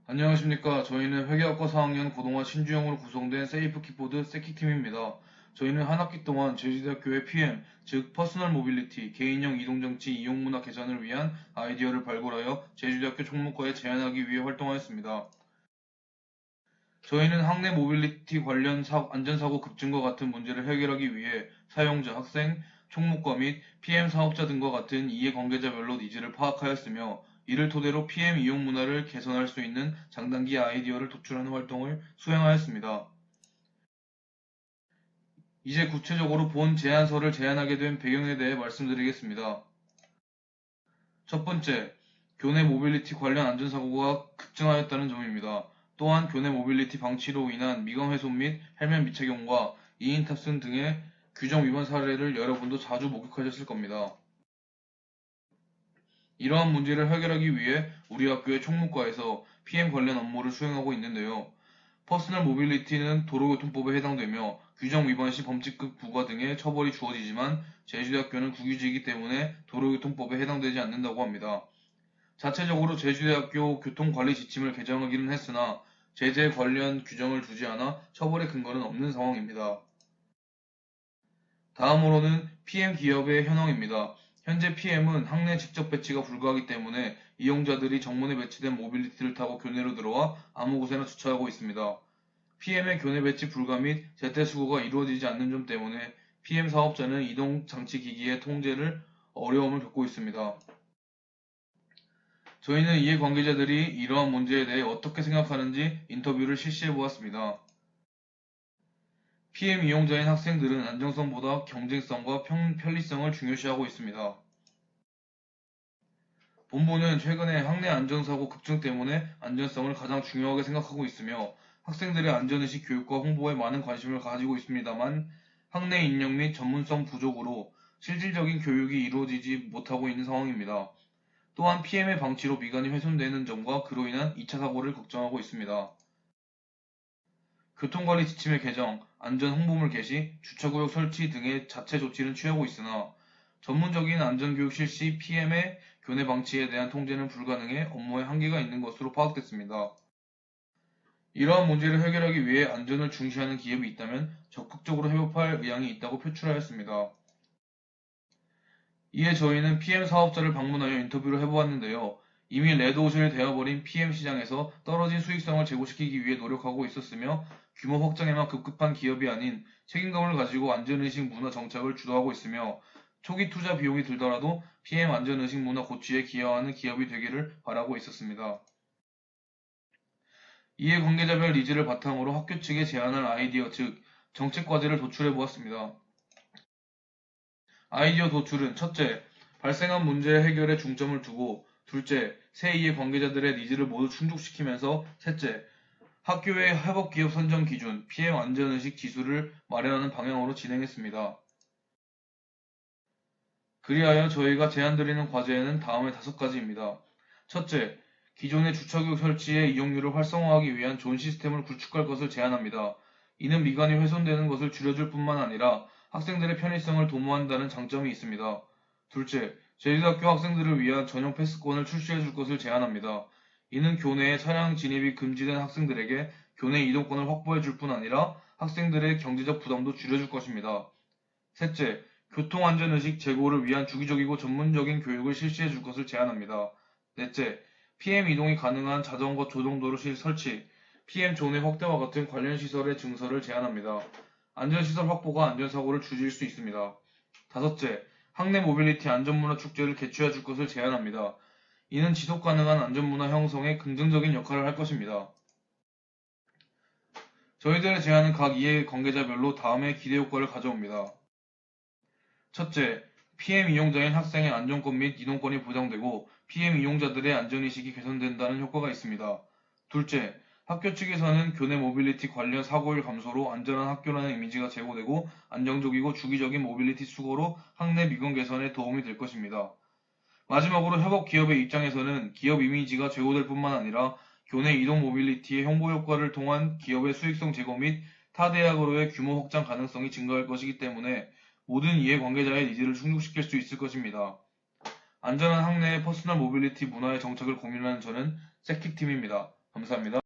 안녕하십니까. 저희는 회계학과 4학년 고동환 신주영으로 구성된 세이프 킥보드 세킥팀입니다. 저희는 한 학기 동안 제주대학교의 PM, 즉 퍼스널 모빌리티, 개인형 이동장치 이용문화 개선을 위한 아이디어를 발굴하여 제주대학교 총무과에 제안하기 위해 활동하였습니다. 저희는 학내 모빌리티 관련 안전사고 급증과 같은 문제를 해결하기 위해 사용자, 학생, 총무과 및 PM 사업자 등과 같은 이해관계자별로 니즈를 파악하였으며 이를 토대로 PM 이용 문화를 개선할 수 있는 장단기 아이디어를 도출하는 활동을 수행하였습니다. 이제 구체적으로 본 제안서를 제안하게 된 배경에 대해 말씀드리겠습니다. 첫 번째, 교내 모빌리티 관련 안전사고가 급증하였다는 점입니다. 또한 교내 모빌리티 방치로 인한 미관 훼손 및 헬멧 미착용과 2인 탑승 등의 규정 위반 사례를 여러분도 자주 목격하셨을 겁니다. 이러한 문제를 해결하기 위해 우리 학교의 총무과에서 PM 관련 업무를 수행하고 있는데요. 퍼스널 모빌리티는 도로교통법에 해당되며 규정 위반 시 범칙금 부과 등의 처벌이 주어지지만 제주대학교는 국유지이기 때문에 도로교통법에 해당되지 않는다고 합니다. 자체적으로 제주대학교 교통관리 지침을 개정하기는 했으나 제재 관련 규정을 두지 않아 처벌의 근거는 없는 상황입니다. 다음으로는 PM 기업의 현황입니다. 현재 PM은 학내 직접 배치가 불가하기 때문에 이용자들이 정문에 배치된 모빌리티를 타고 교내로 들어와 아무 곳에나 주차하고 있습니다. PM의 교내 배치 불가 및 제때 수거가 이루어지지 않는 점 때문에 PM 사업자는 이동 장치 기기의 통제를 어려움을 겪고 있습니다. 저희는 이해 관계자들이 이러한 문제에 대해 어떻게 생각하는지 인터뷰를 실시해 보았습니다. PM 이용자인 학생들은 안정성보다 경쟁성과 편리성을 중요시하고 있습니다. 본부는 최근에 학내 안전사고 급증 때문에 안전성을 가장 중요하게 생각하고 있으며 학생들의 안전의식 교육과 홍보에 많은 관심을 가지고 있습니다만 학내 인력 및 전문성 부족으로 실질적인 교육이 이루어지지 못하고 있는 상황입니다. 또한 PM의 방치로 미관이 훼손되는 점과 그로 인한 2차 사고를 걱정하고 있습니다. 교통관리 지침의 개정, 안전 홍보물 게시, 주차구역 설치 등의 자체 조치는 취하고 있으나 전문적인 안전교육 실시 PM의 교내 방치에 대한 통제는 불가능해 업무에 한계가 있는 것으로 파악됐습니다. 이러한 문제를 해결하기 위해 안전을 중시하는 기업이 있다면 적극적으로 협업할 의향이 있다고 표출하였습니다. 이에 저희는 PM 사업자를 방문하여 인터뷰를 해보았는데요. 이미 레드오션이 되어버린 PM 시장에서 떨어진 수익성을 제고시키기 위해 노력하고 있었으며 규모 확장에만 급급한 기업이 아닌 책임감을 가지고 안전의식 문화 정착을 주도하고 있으며 초기 투자 비용이 들더라도 PM 안전의식 문화 고취에 기여하는 기업이 되기를 바라고 있었습니다. 이에 관계자별 니즈를 바탕으로 학교 측에 제안할 아이디어 즉 정책 과제를 도출해 보았습니다. 아이디어 도출은 첫째, 발생한 문제 해결에 중점을 두고 둘째, 새 이해 관계자들의 니즈를 모두 충족시키면서 셋째, 학교의 협업기업 선정 기준, PM 안전의식 지수를 마련하는 방향으로 진행했습니다. 그리하여 저희가 제안드리는 과제는 다음의 5가지입니다. 첫째, 기존의 주차구역 설치의 이용률을 활성화하기 위한 좋은 시스템을 구축할 것을 제안합니다. 이는 미관이 훼손되는 것을 줄여줄 뿐만 아니라 학생들의 편의성을 도모한다는 장점이 있습니다. 둘째, 제주대학교 학생들을 위한 전용 패스권을 출시해 줄 것을 제안합니다. 이는 교내에 차량 진입이 금지된 학생들에게 교내 이동권을 확보해 줄 뿐 아니라 학생들의 경제적 부담도 줄여줄 것입니다. 셋째, 교통안전의식 제고를 위한 주기적이고 전문적인 교육을 실시해 줄 것을 제안합니다. 넷째, PM 이동이 가능한 자전거 조정도로 설치, PM 존의 확대와 같은 관련 시설의 증설을 제안합니다. 안전시설 확보가 안전사고를 줄일 수 있습니다. 다섯째, 학내 모빌리티 안전문화 축제를 개최해 줄 것을 제안합니다. 이는 지속가능한 안전문화 형성에 긍정적인 역할을 할 것입니다. 저희들의 제안은 각 이해 관계자별로 다음의 기대 효과를 가져옵니다. 첫째, PM 이용자인 학생의 안전권 및 이동권이 보장되고 PM 이용자들의 안전의식이 개선된다는 효과가 있습니다. 둘째, 학교 측에서는 교내 모빌리티 관련 사고율 감소로 안전한 학교라는 이미지가 제고되고 안정적이고 주기적인 모빌리티 수거로 학내 미관 개선에 도움이 될 것입니다. 마지막으로 협업 기업의 입장에서는 기업 이미지가 제고될 뿐만 아니라 교내 이동 모빌리티의 홍보 효과를 통한 기업의 수익성 제고 및 타 대학으로의 규모 확장 가능성이 증가할 것이기 때문에 모든 이해관계자의 니즈를 충족시킬 수 있을 것입니다. 안전한 학내의 퍼스널 모빌리티 문화의 정책을 고민하는 저는 세킥팀입니다. 감사합니다.